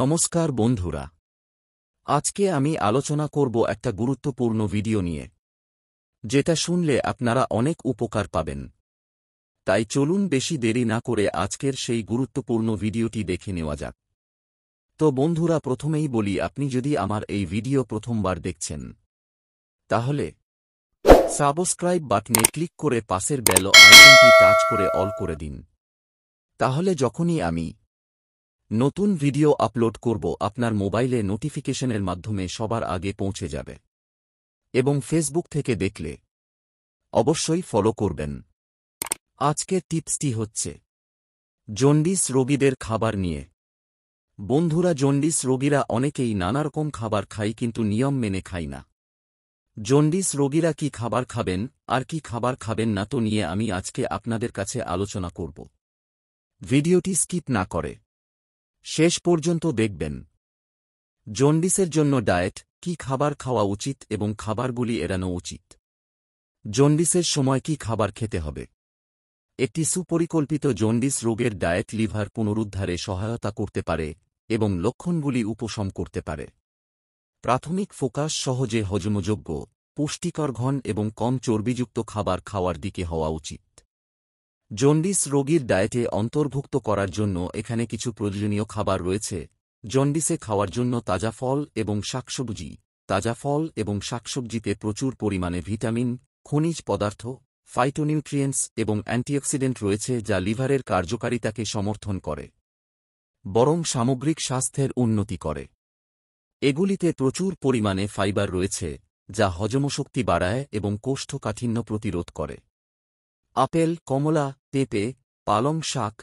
নমস্কার বন্ধুরা, আজকে আমি আলোচনা করব একটা গুরুত্বপূর্ণ ভিডিও নিয়ে, যেটা শুনলে আপনারা অনেক উপকার পাবেন। তাই চলুন বেশি দেরি না করে আজকের সেই গুরুত্বপূর্ণ ভিডিওটি দেখে নেওয়া যাক। তো বন্ধুরা, প্রথমেই বলি, আপনি যদি আমার এই ভিডিও প্রথমবার দেখছেন তাহলে সাবস্ক্রাইব বাটনে ক্লিক করে পাশের বেল আইকনটি টাচ করে অল করে দিন। তাহলে যখনই আমি নতুন ভিডিও আপলোড করব আপনার মোবাইলে নোটিফিকেশনের মাধ্যমে সবার আগে পৌঁছে যাবে। এবং ফেসবুক থেকে দেখলে অবশ্যই ফলো করবেন। আজকের টিপসটি হচ্ছে জন্ডিস রোগীদের খাবার নিয়ে। বন্ধুরা, জন্ডিস রোগীরা অনেকেই নানারকম খাবার খায়, কিন্তু নিয়ম মেনে খায় না। জন্ডিস রোগীরা কি খাবার খাবেন আর কি খাবার খাবেন না তো নিয়ে আমি আজকে আপনাদের কাছে আলোচনা করব। ভিডিওটি স্কিপ না করে শেষ পর্যন্ত দেখবেন। জন্ডিসের জন্য ডায়েট, কি খাবার খাওয়া উচিত এবং খাবারগুলি এড়ানো উচিত। জন্ডিসের সময় কি খাবার খেতে হবে। একটি সুপরিকল্পিত জন্ডিস রোগের ডায়েট লিভার পুনরুদ্ধারে সহায়তা করতে পারে এবং লক্ষণগুলি উপশম করতে পারে। প্রাথমিক ফোকাস সহজে হজমযোগ্য, পুষ্টিকর ঘন এবং কম চর্বিযুক্ত খাবার খাওয়ার দিকে হওয়া উচিত। জন্ডিস রোগীর ডায়েটে অন্তর্ভুক্ত করার জন্য এখানে কিছু প্রয়োজনীয় খাবার রয়েছে। জন্ডিসে খাওয়ার জন্য তাজা ফল এবং শাকসবজি। তাজা ফল এবং শাকসবজিতে প্রচুর পরিমাণে ভিটামিন, খনিজ পদার্থ, ফাইটোনিউট্রিয়েন্টস এবং অ্যান্টিঅক্সিডেন্ট রয়েছে, যা লিভারের কার্যকারিতাকে সমর্থন করে বরং সামগ্রিক স্বাস্থ্যের উন্নতি করে। এগুলিতে প্রচুর পরিমাণে ফাইবার রয়েছে, যা হজমশক্তি বাড়ায় এবং কোষ্ঠকাঠিন্য প্রতিরোধ করে। আপেল, কমলা, পেঁপে, পালং শাক,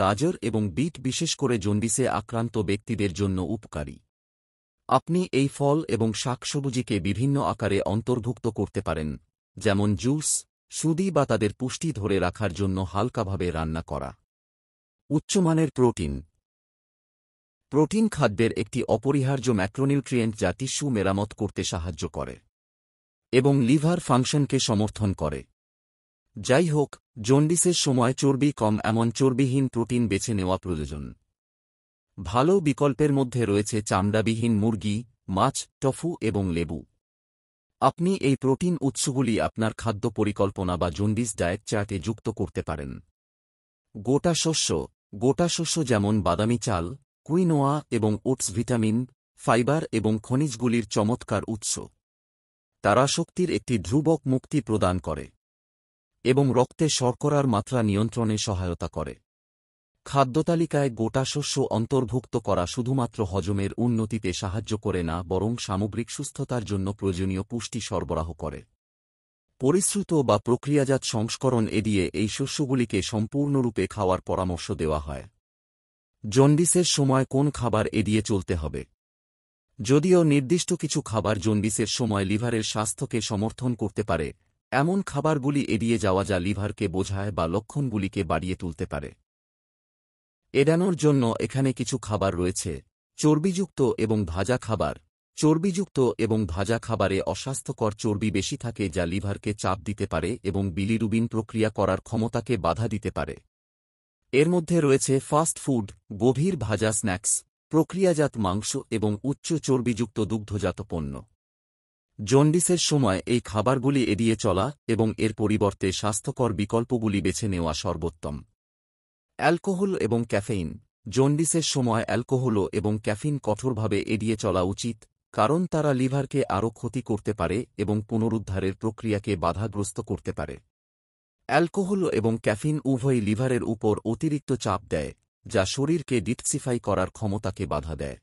গাজর এবং বিট বিশেষ করে জন্ডিসে আক্রান্ত ব্যক্তিদের জন্য উপকারী। আপনি এই ফল এবং শাকসবজিকে বিভিন্ন আকারে অন্তর্ভুক্ত করতে পারেন, যেমন জুস, সুদি বা তাদের পুষ্টি ধরে রাখার জন্য হালকাভাবে রান্না করা। উচ্চমানের প্রোটিন। প্রোটিন খাদ্যের একটি অপরিহার্য ম্যাক্রোনিউট্রিয়েন্ট যা টিস্যু মেরামত করতে সাহায্য করে এবং লিভার ফাংশনকে সমর্থন করে। যাই হোক, জন্ডিসের সময় চর্বি কম এমন চর্বিহীন প্রোটিন বেছে নেওয়া প্রয়োজন। ভালো বিকল্পের মধ্যে রয়েছে চামড়াবিহীন মুরগি, মাছ, টফু এবং লেবু। আপনি এই প্রোটিন উৎসগুলি আপনার খাদ্য পরিকল্পনা বা জন্ডিস ডায়েট চার্টে যুক্ত করতে পারেন। গোটা শস্য। গোটা শস্য যেমন বাদামি চাল, কুইনোয়া এবং ওটস ভিটামিন, ফাইবার এবং খনিজগুলির চমৎকার উৎস। তারা শক্তির একটি ধ্রুবক মুক্তি প্রদান করে এবং রক্তে শর্করার মাত্রা নিয়ন্ত্রণে সহায়তা করে। খাদ্যতালিকায় গোটা শস্য অন্তর্ভুক্ত করা শুধুমাত্র হজমের উন্নতিতে সাহায্য করে না, বরং সামগ্রিক সুস্থতার জন্য প্রয়োজনীয় পুষ্টি সরবরাহ করে। পরিশ্রুত বা প্রক্রিয়াজাত সংস্করণ এড়িয়ে এই শস্যগুলিকে সম্পূর্ণরূপে খাওয়ার পরামর্শ দেওয়া হয়। জন্ডিসের সময় কোন খাবার এড়িয়ে চলতে হবে। যদিও নির্দিষ্ট কিছু খাবার জন্ডিসের সময় লিভারের স্বাস্থ্যকে সমর্থন করতে পারে, এমন খাবারগুলি এড়িয়ে যাওয়া যা লিভারকে বোঝায় বা লক্ষণগুলিকে বাড়িয়ে তুলতে পারে। এড়ানোর জন্য এখানে কিছু খাবার রয়েছে। চর্বিযুক্ত এবং ভাজা খাবার। চর্বিযুক্ত এবং ভাজা খাবারে অস্বাস্থ্যকর চর্বি বেশি থাকে, যা লিভারকে চাপ দিতে পারে এবং বিলিরুবিন প্রক্রিয়া করার ক্ষমতাকে বাধা দিতে পারে। এর মধ্যে রয়েছে ফাস্ট ফুড, গভীর ভাজা স্ন্যাক্স, প্রক্রিয়াজাত মাংস এবং উচ্চ চর্বিযুক্ত দুগ্ধজাত পণ্য। জন্ডিসের সময় এই খাবারগুলি এড়িয়ে চলা এবং এর পরিবর্তে স্বাস্থ্যকর বিকল্পগুলি বেছে নেওয়া সর্বোত্তম। অ্যালকোহল এবং ক্যাফেইন। জন্ডিসের সময় অ্যালকোহল এবং ক্যাফিন কঠোরভাবে এড়িয়ে চলা উচিত, কারণ তারা লিভারকে আরও ক্ষতি করতে পারে এবং পুনরুদ্ধারের প্রক্রিয়াকে বাধাগ্রস্ত করতে পারে। অ্যালকোহল এবং ক্যাফিন উভয়ই লিভারের উপর অতিরিক্ত চাপ দেয়, যা শরীরকে ডিটক্সিফাই করার ক্ষমতাকে বাধা দেয়।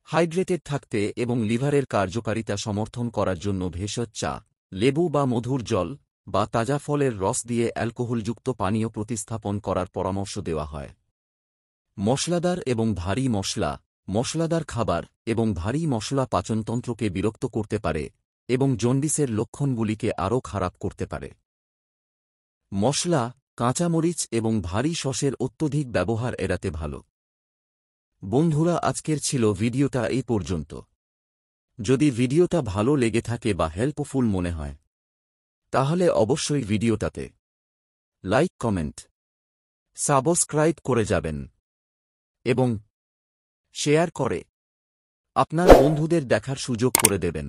হাইড্রেটেড থাকতে এবং লিভারের কার্যকারিতা সমর্থন করার জন্য ভেষজ চা, লেবু বা মধুর জল বা তাজা ফলের রস দিয়ে অ্যালকোহলযুক্ত পানীয় প্রতিস্থাপন করার পরামর্শ দেওয়া হয়। মশলাদার এবং ভারী মশলা। মশলাদার খাবার এবং ভারী মশলা পাচনতন্ত্রকে বিরক্ত করতে পারে এবং জন্ডিসের লক্ষণগুলিকে আরও খারাপ করতে পারে। মশলা, কাঁচামরিচ এবং ভারী সসের অত্যধিক ব্যবহার এড়াতে ভালো। বন্ধুরা, আজকের ছিল ভিডিওটা এই পর্যন্ত। যদি ভিডিওটা ভালো লেগে থাকে বা হেল্পফুল মনে হয়, তাহলে অবশ্যই ভিডিওটাতে লাইক, কমেন্ট, সাবস্ক্রাইব করে যাবেন এবং শেয়ার করে আপনার বন্ধুদের দেখার সুযোগ করে দেবেন।